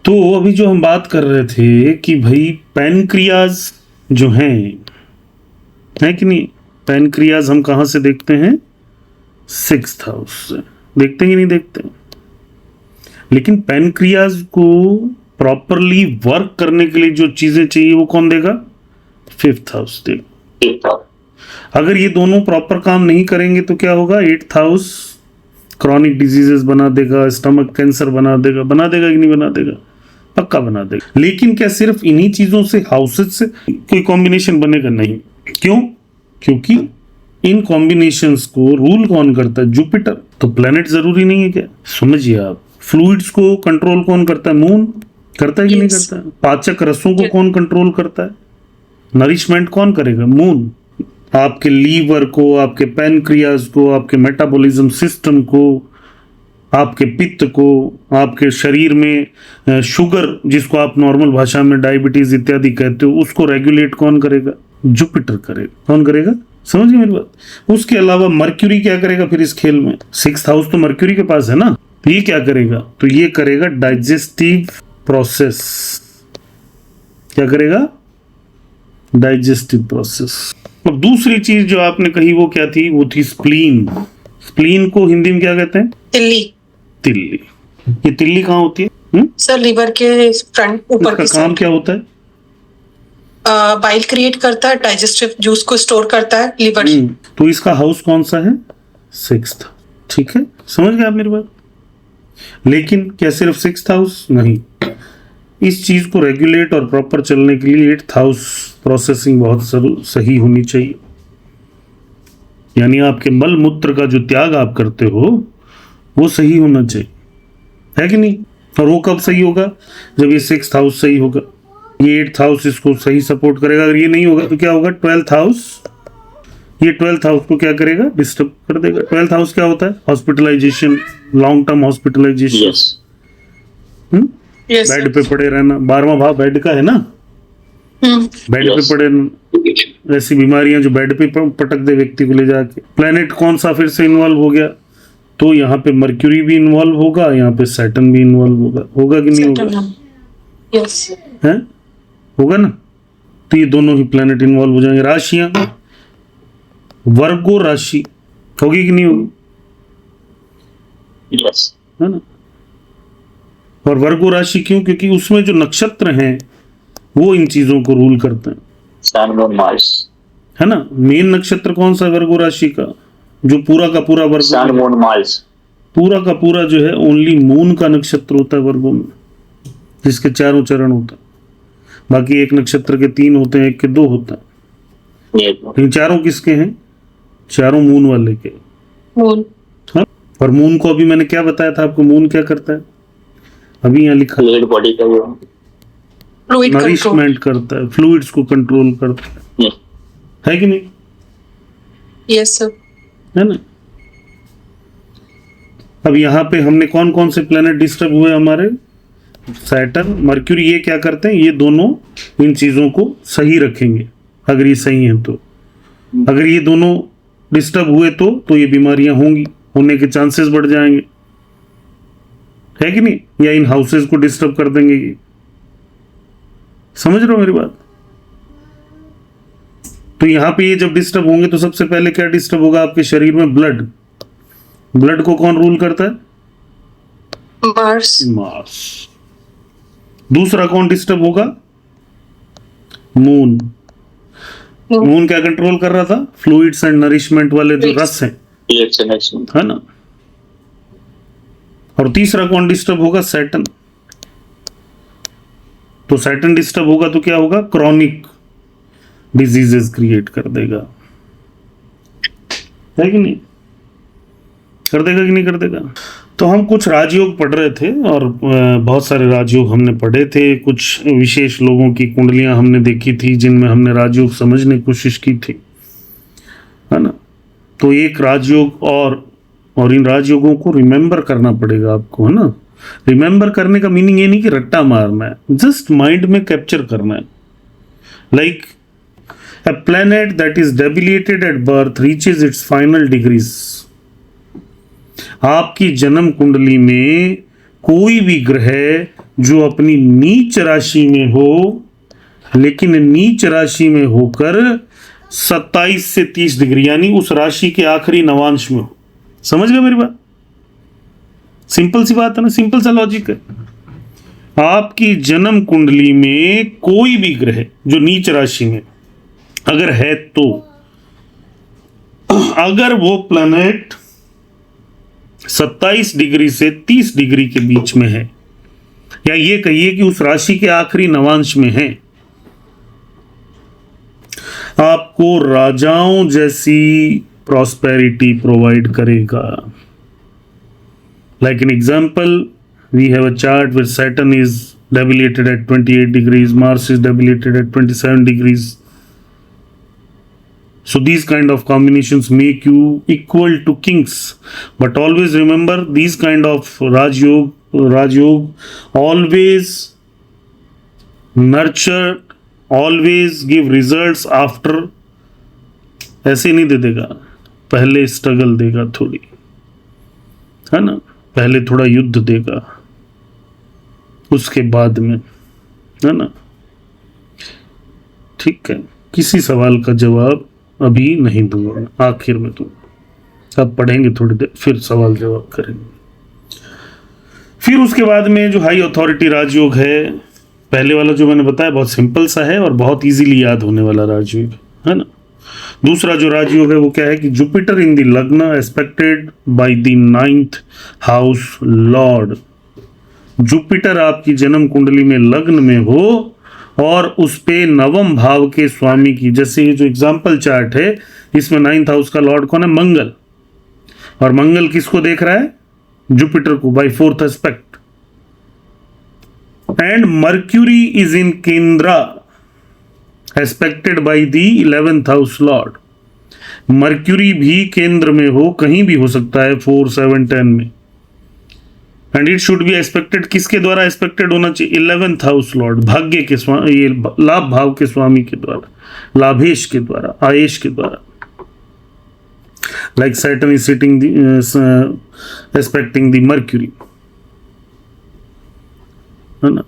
तो अभी जो हम बात कर रहे थे कि भाई पैनक्रियाज जो है कि नहीं, पैनक्रियाज हम कहाँ से देखते हैं? सिक्स्थ हाउस से देखते हैं कि नहीं देखते हैं? लेकिन पैनक्रियाज को प्रॉपरली वर्क करने के लिए जो चीजें चाहिए वो कौन देगा? फिफ्थ हाउस देगा। अगर ये दोनों प्रॉपर काम नहीं करेंगे तो क्या होगा? एट्थ हाउस क्रॉनिक डिजीजेस बना देगा, स्टमक कैंसर बना देगा कि नहीं बना देगा? पक्का बना देगा। लेकिन क्या सिर्फ इन्हीं चीजों से, हाउसेज से कोई कॉम्बिनेशन बनेगा? नहीं। क्यों? क्योंकि इन कॉम्बिनेशंस को रूल कौन करता है? जुपिटर। तो प्लेनेट जरूरी नहीं है क्या? समझिए आप, फ्लूइड्स को कंट्रोल कौन करता है? मून करता है कि नहीं करता है? पाचक रसों को कौन कंट्रोल करता है? नरिशमेंट कौन करेगा? मून। आपके लीवर को, आपके पैनक्रियाज को, आपके मेटाबॉलिज्म सिस्टम को, आपके पित्त को, आपके शरीर में शुगर जिसको आप नॉर्मल भाषा में डायबिटीज इत्यादि कहते हो, उसको रेगुलेट कौन करेगा? जुपिटर करेगा। कौन करेगा? समझ गए मेरी बात? उसके अलावा मर्क्यूरी क्या करेगा फिर इस खेल में? सिक्स्थ हाउस तो मर्क्यूरी के पास है ना, तो ये क्या करेगा? तो ये करेगा डाइजेस्टिव प्रोसेस। क्या करेगा? Digestive process. और दूसरी चीज जो आपने कही वो क्या थी? वो थी स्प्लीन। स्प्लीन को हिंदी में क्या कहते हैं? तिल्ली। तिल्ली। ये तिल्ली कहाँ होती है? सर लीवर के फ्रंट ऊपर इसका की काम क्या होता है? बाइल क्रिएट करता है, डाइजेस्टिव जूस को स्टोर करता है लीवर। तो इसका हाउस कौन सा है? सिक्स्थ। ठीक है, समझ गए आप मेरी बात? लेकिन क्या सिर्फ सिक्स्थ हाउस? नहीं, इस चीज को रेगुलेट और प्रॉपर चलने के लिए एट्थ हाउस प्रोसेसिंग बहुत सही होनी चाहिए। यानी आपके मल मूत्र का जो त्याग आप करते हो वो सही होना चाहिए, है कि नहीं? और वो कब सही होगा? जब ये सिक्स्थ हाउस सही होगा, ये एट्थ हाउस इसको सही सपोर्ट करेगा। अगर ये नहीं होगा तो क्या होगा? ट्वेल्थ हाउस, ये ट्वेल्थ हाउस को क्या करेगा? डिस्टर्ब कर देगा। ट्वेल्थ हाउस क्या होता है? Hospitalisation, long term hospitalisation, bed पे पड़े रहना। 12वां भाव बेड का है ना, बेड पे पड़े रहना। ऐसी बीमारियां जो बेड पे पटक दे व्यक्ति को ले जाके। प्लेनेट कौन सा फिर से इन्वॉल्व हो गया? तो यहाँ पे मर्क्यूरी भी इन्वॉल्व होगा, यहाँ पे सैटर्न भी इन्वॉल्व होगा कि नहीं होगा? यस है, होगा ना? तो ये दोनों ही प्लेनेट इन्वॉल्व हो जाएंगे। राशियां, वर्गो राशि होगी कि नहीं होगी? यस, है ना? और वर्गो राशि क्यों? क्योंकि उसमें जो नक्षत्र हैं वो इन चीजों को रूल करते हैं, सन मून मार्स, है ना? मेन नक्षत्र कौन सा वर्गो राशि का? जो पूरा का पूरा वर्गो, सन मून मार्स, पूरा का पूरा जो है ओनली मून का नक्षत्र होता है वर्गो में, जिसके चारों चरण होता है। बाकी एक नक्षत्र के 3 होते हैं, एक के 2 होता है। लेकिन चारों किसके हैं? चारों मून वाले के। मून। हाँ? और मून को अभी मैंने क्या बताया था आपको? मून क्या करता है? अभी यहाँ लिखा, फ्लूइड बॉडी का वो फ्लूइड नरिशमेंट करता है, फ्लूइड्स को कंट्रोल करता है कि नहीं? यस सर, है ना? अब यहाँ पे हमने कौन कौन से प्लेनेट डिस्टर्ब हुए? हमारे सैटर्न, मर्क्यूरी। ये क्या करते हैं? ये दोनों इन चीजों को सही रखेंगे अगर ये सही हैं तो। अगर ये दोनों डिस्टर्ब हुए तो ये बीमारियां होंगी, होने के चांसेस बढ़ जाएंगे, है कि नहीं? या इन हाउसेस को डिस्टर्ब कर देंगे ये। समझ रहे हो मेरी बात? तो यहां पे ये जब डिस्टर्ब होंगे तो सबसे पहले क्या डिस्टर्ब होगा आपके शरीर में? ब्लड। ब्लड को कौन रूल करता है? मार्स। मार्स। दूसरा कौन डिस्टर्ब होगा? मून। मून क्या कंट्रोल कर रहा था? फ्लूइड्स एंड नरिशमेंट वाले जो रस हैं, है ना? और तीसरा कौन डिस्टर्ब होगा? सैटर्न। तो सैटर्न डिस्टर्ब होगा तो क्या होगा? क्रॉनिक डिजीजेस क्रिएट कर देगा, है कि नहीं? कर देगा कि नहीं कर देगा? तो हम कुछ राजयोग पढ़ रहे थे और बहुत सारे राजयोग हमने पढ़े थे। कुछ विशेष लोगों की कुंडलियां हमने देखी थी जिनमें हमने राजयोग समझने की कोशिश की थी, है ना? तो एक राजयोग और इन राजयोगों को रिमेंबर करना पड़ेगा आपको, है ना? रिमेंबर करने का मीनिंग ये नहीं कि रट्टा मारना है, जस्ट माइंड में कैप्चर करना है। Like a planet that is debilitated at birth reaches its final degrees. आपकी जन्म कुंडली में कोई भी ग्रह जो अपनी नीच राशि में हो, लेकिन नीच राशि में होकर 27 से 30 डिग्री यानी उस राशि के आखिरी नवांश में हो। समझ गए मेरी बात? सिंपल सी बात है ना, सिंपल सा लॉजिक है। आपकी जन्म कुंडली में कोई भी ग्रह जो नीच राशि में अगर है, तो अगर वो प्लैनेट 27 डिग्री से 30 डिग्री के बीच में है, या ये कहिए कि उस राशि के आखिरी नवांश में है, आपको राजाओं जैसी प्रॉस्पेरिटी प्रोवाइड करेगा। Like an example, we have a chart where Saturn is debilitated at 28 degrees, Mars is debilitated at 27 degrees. So these kind of combinations make you equal to kings. But always remember, these kind of Raj Yog always nurture, always give results after. ऐसे नहीं दे देगा, पहले struggle देगा थोड़ी, है ना, पहले थोड़ा युद्ध देगा, उसके बाद में, है ना। ठीक है, किसी सवाल का जवाब अभी नहीं दूंगा, आखिर में दूंगा। अब पढ़ेंगे थोड़ी देर, फिर सवाल जवाब करेंगे। फिर उसके बाद में जो हाई अथॉरिटी राजयोग है, पहले वाला जो मैंने बताया बहुत सिंपल सा है और बहुत इजीली याद होने वाला राजयोग है ना। दूसरा जो राजयोग है वो क्या है कि जुपिटर इन द लग्न expected by the 9th house Lord. Jupiter आपकी जन्म कुंडली में लग्न में हो और उस पे नवम भाव के स्वामी की, जैसे ये जो एग्जाम्पल चार्ट है इसमें 9th हाउस का लॉर्ड कौन है? मंगल। और मंगल किसको देख रहा है? जुपिटर को, by 4th aspect. And Mercury is in kendra aspected by the 11th house lord. Mercury भी केंद्र में हो, कहीं भी हो सकता है 4, 7, 10 में। And it should be expected, किसके द्वारा एक्सपेक्टेड होना चाहिए? 11th हाउस लॉर्ड, भाग्य के स्वामी, ये लाभ भाव के स्वामी के द्वारा, लाभेश के द्वारा, आयेश के द्वारा। Like Saturn is sitting expecting the mercury, है ना।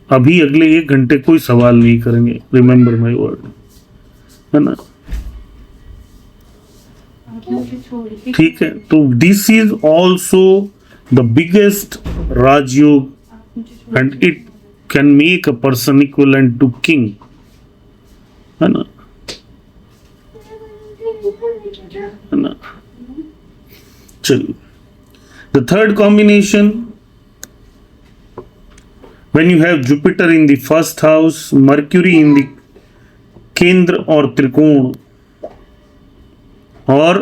अभी अगले 1 घंटे कोई सवाल नहीं करेंगे, रिमेंबर माय वर्ड, है ना। ठीक है, तो this is also the biggest Rajyog and it can make a person equivalent to king, है ना, है ना। चलिए, the third combination, when you have Jupiter in the 1st house, Mercury in the केंद्र और त्रिकोण, और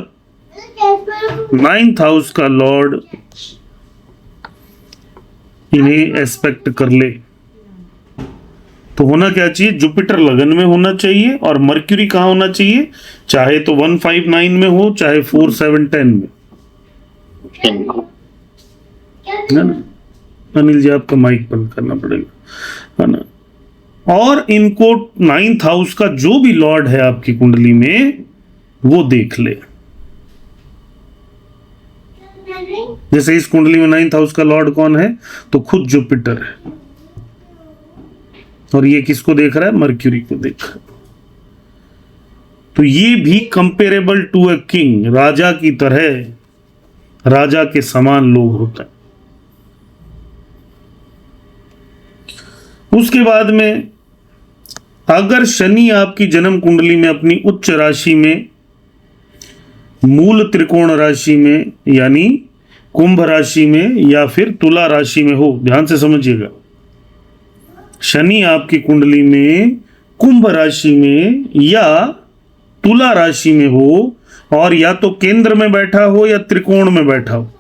9th हाउस का लॉर्ड इन्हें एस्पेक्ट कर ले, तो होना क्या चाहिए? जुपिटर लगन में होना चाहिए और मर्क्यूरी कहाँ होना चाहिए? चाहे तो 1, 5, 9 में हो, चाहे 4, 7, 10 में, है ना। अनिल जी आपका माइक बंद करना पड़ेगा, है ना। और इनको 9th हाउस का जो भी लॉर्ड है आपकी कुंडली में वो देख ले। जैसे इस कुंडली में 9th हाउस का लॉर्ड कौन है? तो खुद जुपिटर है, और ये किसको देख रहा है? मर्क्यूरी को देख रहा है। तो ये भी कंपेरेबल टू अ किंग, राजा की तरह, राजा के समान लोग होते हैं। उसके बाद में अगर शनि आपकी जन्म कुंडली में अपनी उच्च राशि में, मूल त्रिकोण राशि में, यानी कुंभ राशि में या फिर तुला राशि में हो, ध्यान से समझिएगा, शनि आपकी कुंडली में कुंभ राशि में या तुला राशि में हो, और या तो केंद्र में बैठा हो या त्रिकोण में बैठा हो,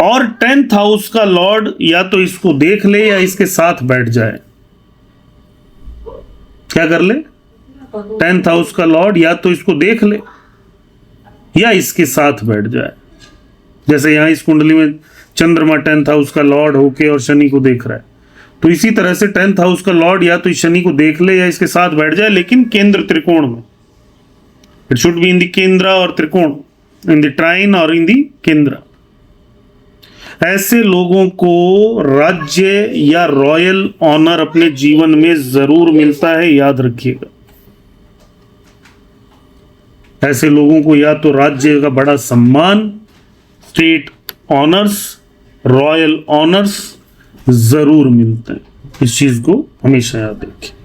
और 10th हाउस का लॉर्ड या तो इसको देख ले या इसके साथ बैठ जाए। क्या कर ले? 10th हाउस का लॉर्ड या तो इसको देख ले या इसके साथ बैठ जाए। जैसे यहां इस कुंडली में चंद्रमा 10th हाउस का लॉर्ड होके और शनि को देख रहा है, तो इसी तरह से 10th हाउस का लॉर्ड या तो इस शनि को देख ले या इसके साथ बैठ जाए, लेकिन केंद्र त्रिकोण में। It should be in the केंद्र और त्रिकोण, इन द ट्राइन और इन द केंद्र। ऐसे लोगों को राज्य या रॉयल ऑनर अपने जीवन में जरूर मिलता है, याद रखिएगा। ऐसे लोगों को या तो राज्य का बड़ा सम्मान, स्टेट ऑनर्स, रॉयल ऑनर्स जरूर मिलते हैं। इस चीज को हमेशा याद रखें।